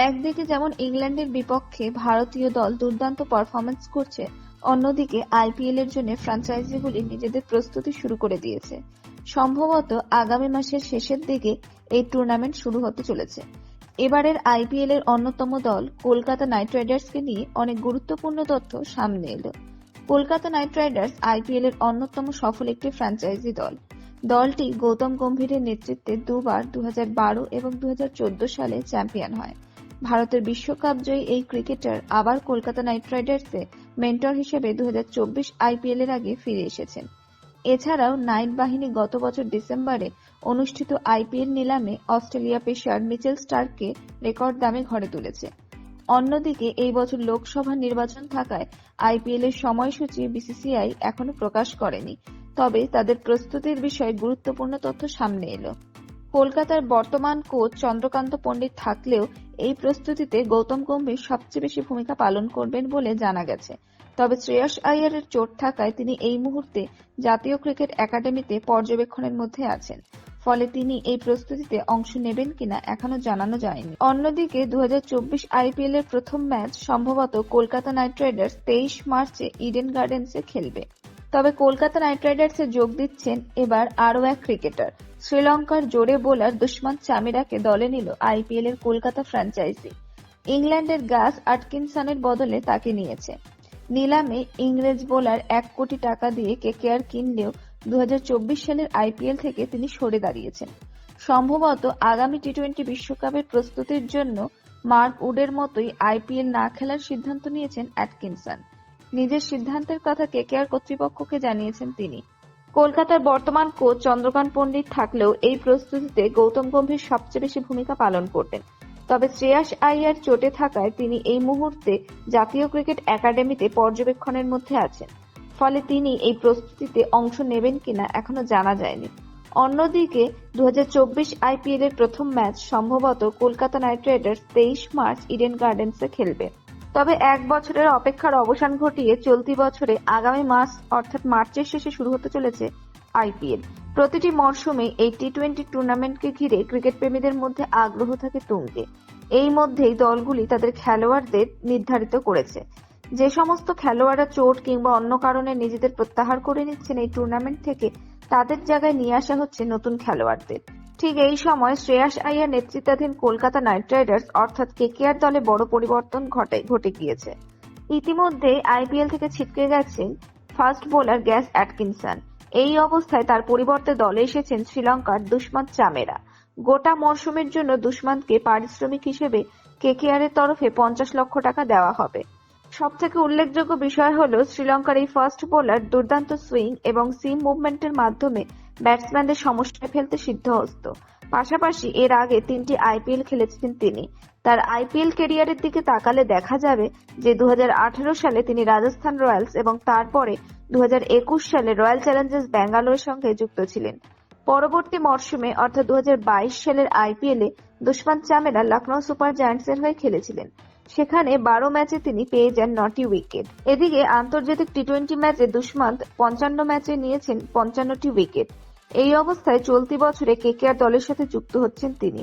একদিকে যেমন ইংল্যান্ডের বিপক্ষে ভারতীয় দল দুর্দান্ত পারফরম্যান্স করছে, অন্যদিকে আইপিএল এর জন্য ফ্র্যাঞ্চাইজিগুলি নিজেদের প্রস্তুতি শুরু করে দিয়েছে। সম্ভবত আগামী মাসের শেষের দিকে এই টুর্নামেন্ট শুরু হতে চলেছে। এবারের আইপিএল এর অন্যতম দল কলকাতা নাইট রাইডার্সকে নিয়ে অনেক গুরুত্বপূর্ণ তথ্য সামনে এলো। কলকাতা নাইট রাইডার্স আইপিএল এর অন্যতম সফল একটি ফ্র্যাঞ্চাইজি দল। দলটি গৌতম গম্ভীরের নেতৃত্বে দুবার 2012 এবং 2014 সালে চ্যাম্পিয়ন হয়। ভারতের বিশ্বকাপ জয়ী এই ক্রিকেটার আবার কলকাতা নাইট রাইডার্সে মেন্টর হিসেবে 2024 আইপিএল এর আগে ফিরে এসেছেন। এছাড়াও নাইট বাহিনী গত বছর ডিসেম্বরে অনুষ্ঠিত আইপিএল নিলামে অস্ট্রেলিয়া পেসার মিচেল স্টার্ককে রেকর্ড দামে ঘরে তুলেছে। অন্যদিকে এই বছর লোকসভা নির্বাচন থাকায় আইপিএল এর সময়সূচি বিসিসিআই এখনো প্রকাশ করেনি, তবে তাদের প্রস্তুতির বিষয়ে গুরুত্বপূর্ণ তথ্য সামনে এলো। কলকাতার বর্তমান কোচ চন্দ্রকান্ত পণ্ডিত থাকলেও এই প্রস্তুতিতে গৌতম গম্ভীর সবচেয়ে বেশি ভূমিকা পালন করবেন বলে জানা গেছে। তবে শ্রেয়াস আইয়ারের চোট থাকায় তিনি এই মুহূর্তে জাতীয় ক্রিকেট একাডেমিতে পর্যবেক্ষণের মধ্যে আছেন। ফলে তিনি এই প্রস্তুতিতে অংশ নেবেন কিনা এখনো জানানো যায়নি। অন্যদিকে 2024 আইপিএল এর প্রথম ম্যাচ সম্ভবত কলকাতা নাইট রাইডার্স 23 মার্চে ইডেন গার্ডেন্সে খেলবে। তবে কলকাতা নাইট রাইডার্সে যোগ দিচ্ছেন এবার আরও এক ক্রিকেটার। শ্রীলঙ্কার জোরে বোলার দুষ্মন্ত চামিরাকে দলে নিল আইপিএল এর কলকাতা ফ্র্যাঞ্চাইজি। ইংল্যান্ডের গাস আটকিনসনের বদলে তাকে নিয়েছে। নিলামে ইংরেজ বোলার 1 কোটি টাকা দিয়ে কেকেআর কিনলেও 2024 সালের আইপিএল থেকে তিনি সরে দাঁড়িয়েছেন। সম্ভবত আগামী টি-20 বিশ্বকাপের প্রস্তুতির জন্য মার্ক উডের মতোই আইপিএল না খেলার সিদ্ধান্ত নিয়েছেন অ্যাটকিনসন। নিজের সিদ্ধান্তের কথা কেকেআর কর্তৃপক্ষকে জানিয়েছেন তিনি। কলকাতার বর্তমান কোচ চন্দ্রকান্ত পণ্ডিত থাকলেও এই প্রস্তুতিতে গৌতম গম্ভীর সবচেয়ে বেশি ভূমিকা পালন করবেন। তবে শ্রেয়াস আইয়ার চোটে থাকায় তিনি এই মুহূর্তে জাতীয় ক্রিকেট একাডেমিতে পর্যবেক্ষণের মধ্যে আছেন। ফলে তিনি এই প্রস্তুতিতে অংশ নেবেন কিনা এখনো জানা যায়নি। অন্যদিকে 2024 আইপিএল এর প্রথম ম্যাচ সম্ভবত Kolkata Knight Riders 23 March Eden গার্ডেন্সে খেলবে। তবে 1 বছরের অপেক্ষার অবসান ঘটিয়ে চলতি বছরে আগামী মাস অর্থাৎ মার্চের শেষে শুরু হতে চলেছে আইপিএল। প্রতিটি মরশুমে এই টি-20 টুর্নামেন্টকে ঘিরে ক্রিকেট প্রেমীদের মধ্যে আগ্রহ থাকে তুঙ্গে। এই মধ্যেই দলগুলি তাদের খেলোয়াড়দের নির্ধারিত করেছে। যে সমস্ত খেলোয়াড়রা চোট কিংবা অন্য কারণে নিজেদের প্রত্যাহার করে নিচ্ছেন এই টুর্নামেন্ট থেকে, তাদের জায়গায় নিয়ে আসা হচ্ছে নতুন খেলোয়াড়দের। ঠিক এই সময় শ্রেয়াস আইয়ার নেতৃত্বাধীন কলকাতা নাইট রাইডার্স অর্থাৎ কেকেআর দলে বড় পরিবর্তন ঘটে গিয়েছে। ইতিমধ্যে আইপিএল থেকে ছিটকে গেছেন ফাস্ট বোলার গ্যাস অ্যাটকিনসন। এই অবস্থায় তার পরিবর্তে দলে এসেছেন শ্রীলঙ্কার দুষ্মন্ত চামেরা। গোটা মরশুমের জন্য দুষ্মন্তকে পারিশ্রমিক হিসেবে কেকেআর এর তরফে 50 লক্ষ টাকা দেওয়া হবে। সবথেকে উল্লেখযোগ্য বিষয় হল শ্রীলঙ্কার এই ফাস্ট বোলার দুর্দান্ত সুইং এবং সিম মুভমেন্টের মাধ্যমে ব্যাটসম্যানদের সমস্যায় ফেলতে সিদ্ধহস্ত। পাশাপাশি এর আগে 3টি আইপিএল খেলেছেন তিনি। তার আইপিএল ক্যারিয়ারের দিকে তাকালে দেখা যাবে যে 2018 সালে তিনি রাজস্থান রয়্যালস এবং তারপরে 2021 সালে রয়্যাল চ্যালেঞ্জার্স ব্যাঙ্গালোরের সঙ্গে যুক্ত ছিলেন। পরবর্তী মরশুমে অর্থাৎ 2022 সালের আইপিএলে দুষ্মন্ত চামেরা লখনৌ সুপার জায়ান্টসের হয়ে খেলেছিলেন। সেখানে 12 ম্যাচে তিনি পেয়ে যান 9টি উইকেট। এদিকে আন্তর্জাতিক টি-20 ম্যাচে দুষ্মন্ত 55 ম্যাচে নিয়েছেন 55টি উইকেট। এই অবস্থায় চলতি বছরে কেকেআর দলের সাথে যুক্ত হচ্ছেন তিনি।